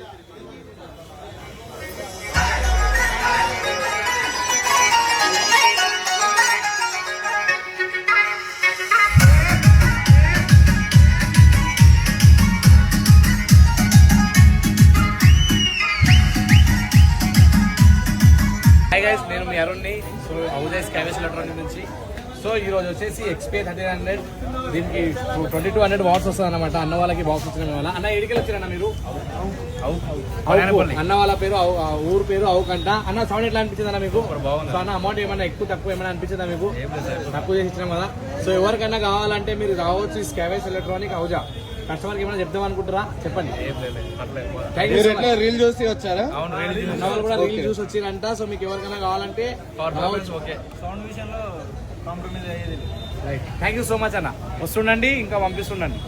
Hi guys, నేను మీ అరుణ్ని. So houses స్కావేజ్ electronic నుంచి. So ఈ రోజు వచ్చేసి XP 1300 దీనికి 2200 వాట్స్ వస్తుంది అనమాట. అన్న వాళ్ళకి బాక్స్ వచ్చిన వల్ల. అన్న ఎడికెళ్ళి వచ్చారన్న మీరు? అన్న వాళ్ళ పేరు ఊరు పేరు అవుకంట. అన్న సౌండ్ ఎట్లా అనిపించింది అన్న మీకు? సో అన్న అమౌంట్ ఏమన్నా ఎక్కువ తక్కువ ఏమైనా అనిపించిందా మీకు? తక్కువ చేసి ఇచ్చినాం కదా. సో ఎవరికన్నా కావాలంటే మీరు రావచ్చు స్కావేజ్ ఎలక్ట్రానిక్ హౌజా. కస్టమర్కి ఏమైనా చెప్దాం అనుకుంటారా? చెప్పండి. రీల్ చూసి వచ్చారా? కూడా రీల్ చూసి వచ్చిరంట. సో మీకు ఎవరికైనా కావాలంటే థ్యాంక్ యూ సో మచ్ అన్న. వస్తుండండి, ఇంకా పంపిస్తుండండి.